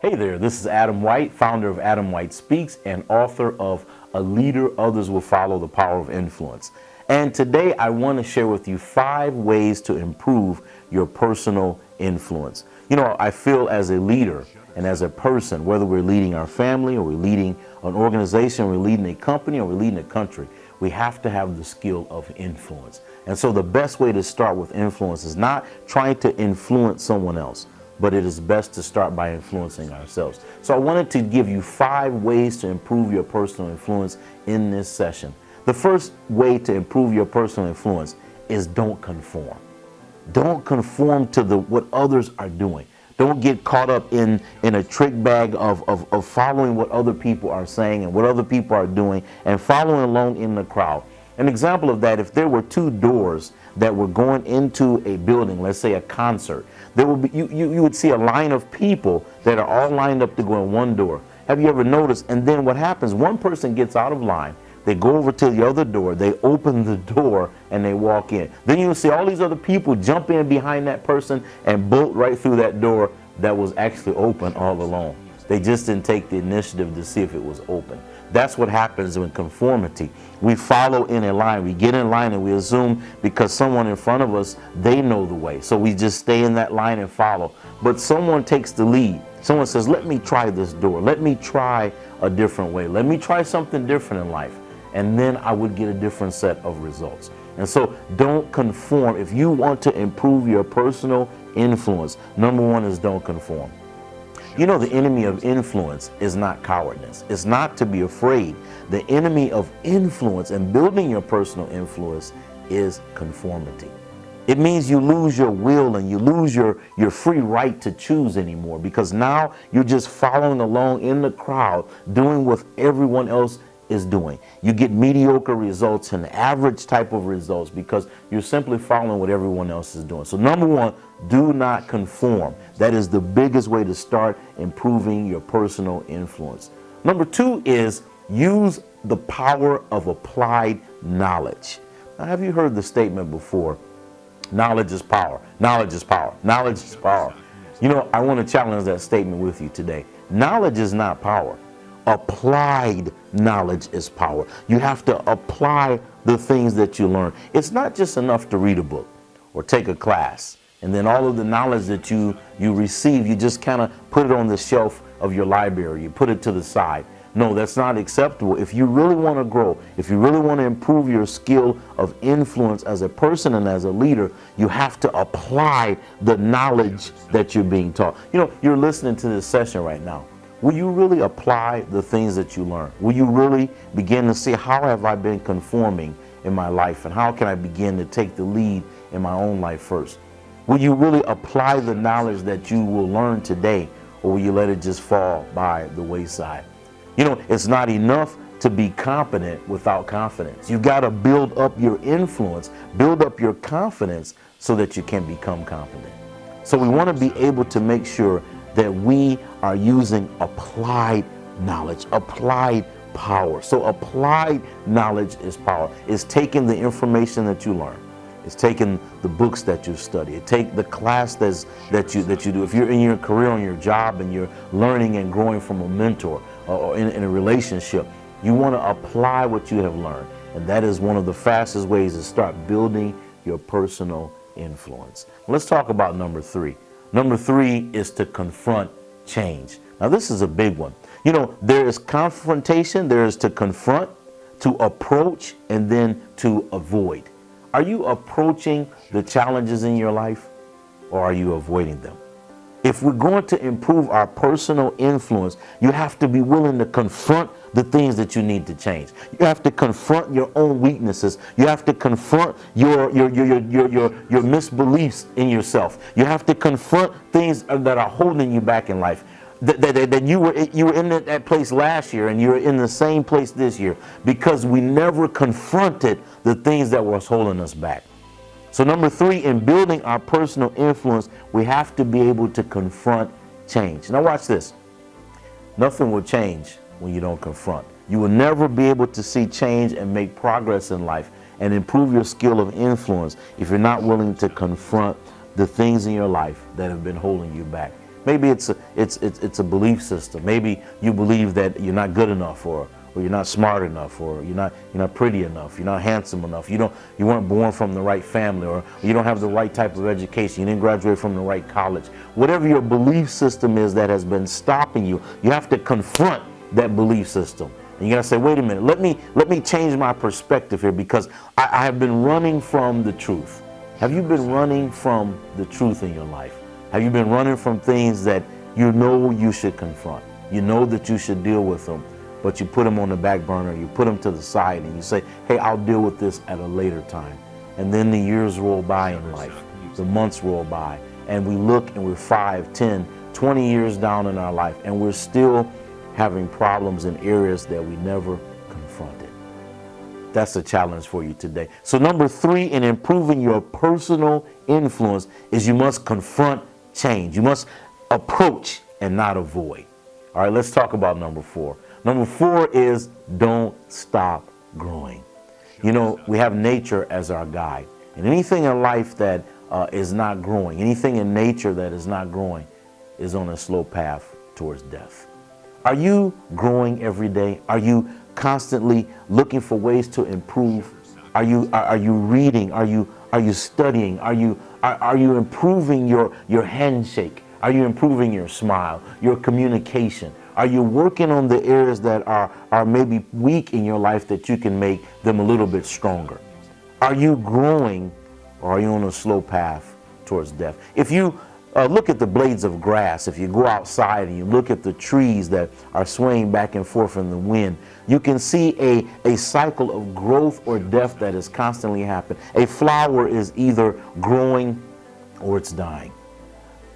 Hey there, this is Adam White, founder of Adam White Speaks and author of A Leader Others Will Follow, The Power of Influence. And today I want to share with you 5 ways to improve your personal influence. You know, I feel as a leader and as a person, whether we're leading our family or we're leading an organization, or we're leading a company or we're leading a country, we have to have the skill of influence. And so the best way to start with influence is not trying to influence someone else, but it is best to start by influencing ourselves. So I wanted to give you 5 ways to improve your personal influence in this session. The first way to improve your personal influence is don't conform. Don't conform to what others are doing. Don't get caught up in a trick bag of following what other people are saying and what other people are doing and following along in the crowd. An example of that, if there were 2 doors that were going into a building, let's say a concert, there would be you would see a line of people that are all lined up to go in one door. Have you ever noticed? And then what happens, one person gets out of line, they go over to the other door, they open the door and they walk in. Then you'll see all these other people jump in behind that person and bolt right through that door that was actually open all along. They just didn't take the initiative to see if it was open. That's what happens in conformity. We follow in a line. We get in line and we assume because someone in front of us, they know the way. So we just stay in that line and follow. But someone takes the lead. Someone says, let me try this door. Let me try a different way. Let me try something different in life. And then I would get a different set of results. And so don't conform. If you want to improve your personal influence, number 1 is don't conform. You know, the enemy of influence is not cowardness. It's not to be afraid. The enemy of influence and building your personal influence is conformity. It means you lose your will and you lose your free right to choose anymore, because now you're just following along in the crowd, doing what everyone else is doing. You get mediocre results and average type of results because you're simply following what everyone else is doing. So number 1, do not conform. That is the biggest way to start improving your personal influence. Number 2 is use the power of applied knowledge. Now, have you heard the statement before? Knowledge is power. Knowledge is power. Knowledge is power. You know, I want to challenge that statement with you today. Knowledge is not power. Applied knowledge is power. You have to apply the things that you learn. It's not just enough to read a book or take a class and then all of the knowledge that you receive, you just kind of put it on the shelf of your library. You put it to the side. No, that's not acceptable. If you really want to grow, if you really want to improve your skill of influence as a person and as a leader, you have to apply the knowledge that you're being taught. You know, you're listening to this session right now. Will you really apply the things that you learn? Will you really begin to see, how have I been conforming in my life, and how can I begin to take the lead in my own life first? Will you really apply the knowledge that you will learn today, or will you let it just fall by the wayside? You know, it's not enough to be competent without confidence. You've got to build up your influence, build up your confidence so that you can become competent. So we want to be able to make sure that we are using applied knowledge, applied power. So applied knowledge is power. It's taking the information that you learn. It's taking the books that you study. It take the class that you do. If you're in your career, on your job, and you're learning and growing from a mentor or in a relationship, you want to apply what you have learned. And that is one of the fastest ways to start building your personal influence. Let's talk about number 3. Number 3 is to confront change. Now, this is a big one. You know, there is confrontation, there is to confront, to approach, and then to avoid. Are you approaching the challenges in your life, or are you avoiding them? If we're going to improve our personal influence, you have to be willing to confront the things that you need to change. You have to confront your own weaknesses. You have to confront your misbeliefs in yourself. You have to confront things that are holding you back in life. That you were in that place last year and you're in the same place this year because we never confronted the things that was holding us back. So number 3, in building our personal influence, we have to be able to confront change. Now watch this. Nothing will change when you don't confront. You will never be able to see change and make progress in life and improve your skill of influence if you're not willing to confront the things in your life that have been holding you back. Maybe it's a belief system. Maybe you believe that you're not good enough, or you're not smart enough, or you're not pretty enough, you're not handsome enough, you weren't born from the right family, or you don't have the right type of education, you didn't graduate from the right college. Whatever your belief system is that has been stopping you, you have to confront that belief system. And you gotta say, wait a minute, let me change my perspective here, because I have been running from the truth. Have you been running from the truth in your life? Have you been running from things that you know you should confront? You know that you should deal with them, but you put them on the back burner, you put them to the side, and you say, hey, I'll deal with this at a later time. And then the years roll by in life, the months roll by, and we look and we're 5, 10, 20 years down in our life, and we're still having problems in areas that we never confronted. That's a challenge for you today. So number 3 in improving your personal influence is you must confront change. You must approach and not avoid. All right, let's talk about number 4. Number 4 is don't stop growing. You know, we have nature as our guide. And anything in life that is not growing, anything in nature that is not growing is on a slow path towards death. Are you growing every day? Are you constantly looking for ways to improve? Are you reading? Are you studying? Are you improving your handshake? Are you improving your smile, your communication? Are you working on the areas that are maybe weak in your life that you can make them a little bit stronger? Are you growing, or are you on a slow path towards death? If you look at the blades of grass, if you go outside and you look at the trees that are swaying back and forth in the wind, you can see a cycle of growth or death that is constantly happening. A flower is either growing or it's dying.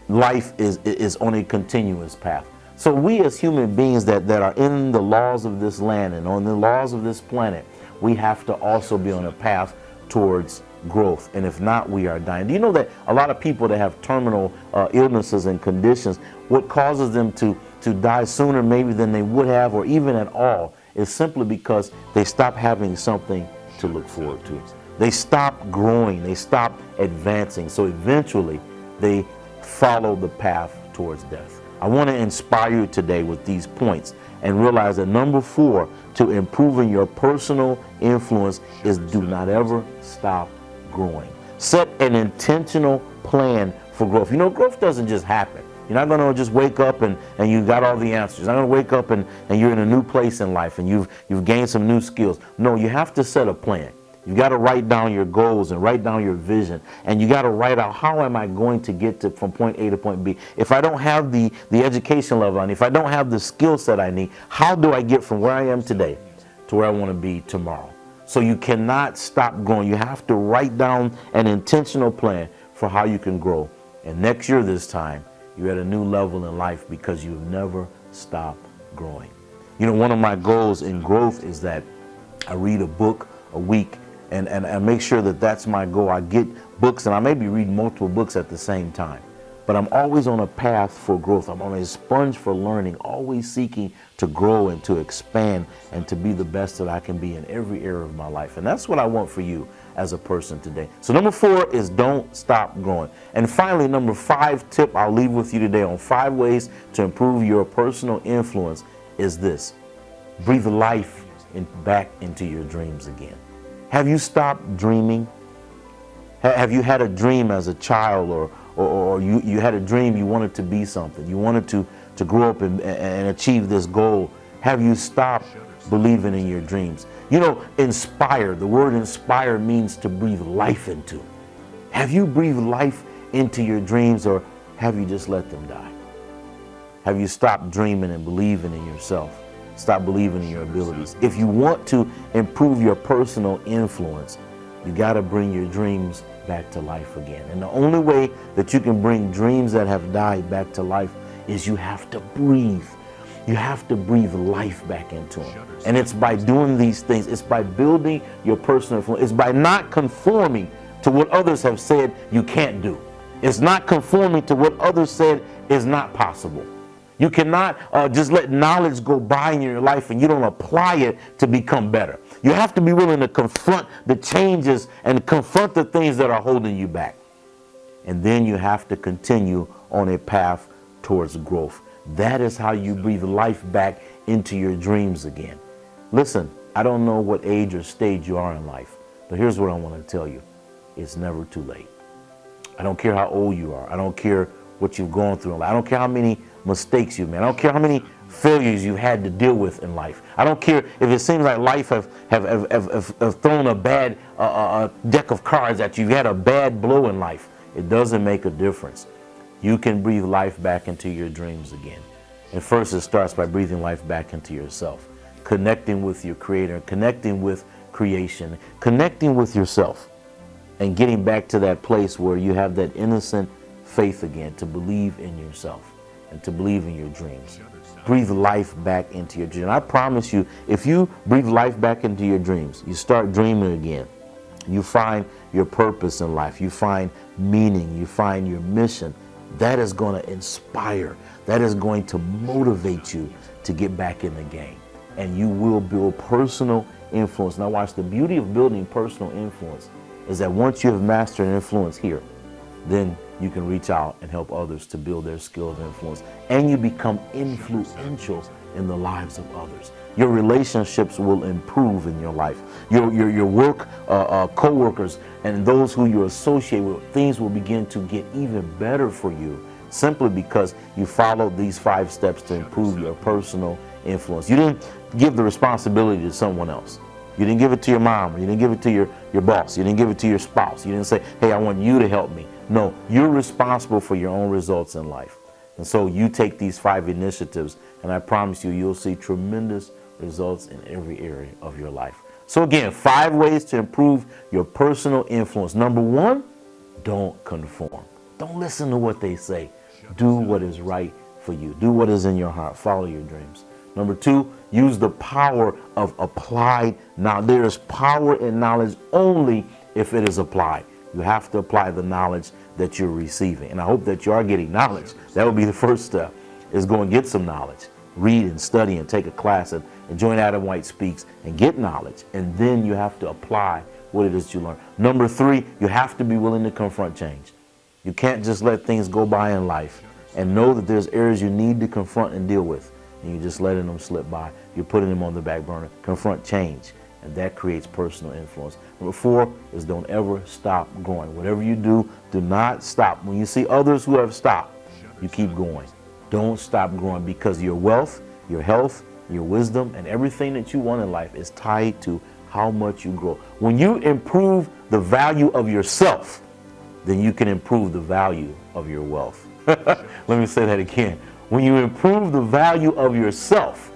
Life is on a continuous path. So we as human beings that are in the laws of this land and on the laws of this planet, we have to also be on a path towards growth. And if not, we are dying. Do you know that a lot of people that have terminal illnesses and conditions, what causes them to die sooner maybe than they would have, or even at all, is simply because they stop having something to look forward to. They stop growing, they stop advancing. So eventually they follow the path towards death. I want to inspire you today with these points and realize that number 4 to improving your personal influence is do not ever stop growing. Set an intentional plan for growth. You know, growth doesn't just happen. You're not going to just wake up and you got all the answers. You're not going to wake up and you're in a new place in life and you've gained some new skills. No, you have to set a plan. You got to write down your goals and write down your vision, and you got to write out, how am I going to get from point A to point B? If I don't have the education level I need, if I don't have the skill set I need, how do I get from where I am today to where I want to be tomorrow? So you cannot stop growing. You have to write down an intentional plan for how you can grow. And next year this time, you're at a new level in life because you've never stopped growing. You know, one of my goals in growth is that I read a book a week. And make sure that that's my goal. I get books, and I maybe read multiple books at the same time. But I'm always on a path for growth. I'm on a sponge for learning, always seeking to grow and to expand and to be the best that I can be in every area of my life. And that's what I want for you as a person today. So number 4 is don't stop growing. And finally, number 5 tip I'll leave with you today on 5 ways to improve your personal influence is this: breathe life back into your dreams again. Have you stopped dreaming? Have you had a dream as a child, or you had a dream you wanted to be something? You wanted to grow up and achieve this goal. Have you stopped believing in your dreams? You know, inspire, the word inspire means to breathe life into. Have you breathed life into your dreams, or have you just let them die? Have you stopped dreaming and believing in yourself? Stop believing in your abilities. If you want to improve your personal influence, you got to bring your dreams back to life again. And the only way that you can bring dreams that have died back to life is you have to breathe. You have to breathe life back into them. And it's by doing these things. It's by building your personal influence. It's by not conforming to what others have said you can't do. It's not conforming to what others said is not possible. You cannot just let knowledge go by in your life and you don't apply it to become better. You have to be willing to confront the changes and confront the things that are holding you back. And then you have to continue on a path towards growth. That is how you breathe life back into your dreams again. Listen, I don't know what age or stage you are in life, but here's what I want to tell you. It's never too late. I don't care how old you are. I don't care what you've gone through in life. I don't care how many mistakes you've made. I don't care how many failures you've had to deal with in life. I don't care if it seems like life have thrown a bad deck of cards at you. You had a bad blow in life. It doesn't make a difference. You can breathe life back into your dreams again. And first it starts by breathing life back into yourself, connecting with your creator, connecting with creation, connecting with yourself, and getting back to that place where you have that innocent faith again, to believe in yourself and to believe in your dreams. Breathe life back into your dreams. And I promise you, if you breathe life back into your dreams, you start dreaming again. You find your purpose in life. You find meaning. You find your mission. That is going to inspire. That is going to motivate you to get back in the game. And you will build personal influence. Now watch, the beauty of building personal influence is that once you have mastered influence here, then you can reach out and help others to build their skill of influence. And you become influential in the lives of others. Your relationships will improve in your life. Your work co-workers and those who you associate with, things will begin to get even better for you simply because you followed these 5 steps to improve your personal influence. You didn't give the responsibility to someone else. You didn't give it to your mom, or you didn't give it to your boss, you didn't give it to your spouse. You didn't say, hey, I want you to help me. No, you're responsible for your own results in life. And so you take these 5 initiatives, and I promise you, you'll see tremendous results in every area of your life. So again, 5 ways to improve your personal influence. Number 1, don't conform. Don't listen to what they say. Do what is right for you. Do what is in your heart. Follow your dreams. Number 2, use the power of applied knowledge. There is power in knowledge only if it is applied. You have to apply the knowledge that you're receiving. And I hope that you are getting knowledge. That would be the first step, is go and get some knowledge. Read and study and take a class and join Adam White Speaks and get knowledge. And then you have to apply what it is you learn. Number 3, you have to be willing to confront change. You can't just let things go by in life and know that there's areas you need to confront and deal with, and you're just letting them slip by. You're putting them on the back burner. Confront change, and that creates personal influence. Number 4 is don't ever stop growing. Whatever you do, do not stop. When you see others who have stopped, you keep going. Don't stop growing, because your wealth, your health, your wisdom, and everything that you want in life is tied to how much you grow. When you improve the value of yourself, then you can improve the value of your wealth. Let me say that again. When you improve the value of yourself,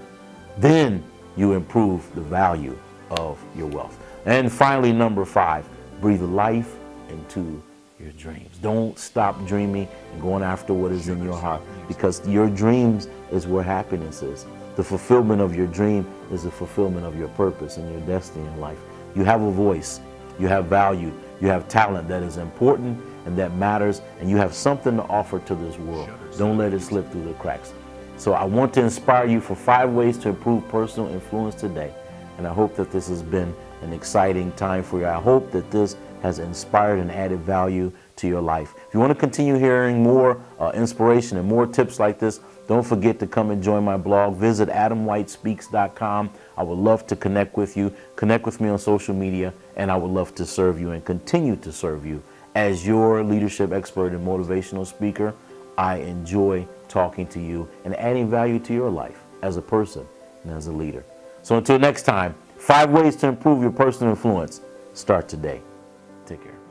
then you improve the value of your wealth. And finally, number 5, breathe life into your dreams. Don't stop dreaming and going after what is in your heart, because your dreams is where happiness is. The fulfillment of your dream is the fulfillment of your purpose and your destiny in life. You have a voice, you have value, you have talent that is important and that matters, and you have something to offer to this world. Don't let it slip through the cracks. So I want to inspire you for 5 ways to improve personal influence today. And I hope that this has been an exciting time for you. I hope that this has inspired and added value to your life. If you want to continue hearing more inspiration and more tips like this, don't forget to come and join my blog. Visit AdamWhiteSpeaks.com. I would love to connect with you. Connect with me on social media, and I would love to serve you and continue to serve you as your leadership expert and motivational speaker. I enjoy talking to you and adding value to your life as a person and as a leader. So until next time, 5 ways to improve your personal influence. Start today. Take care.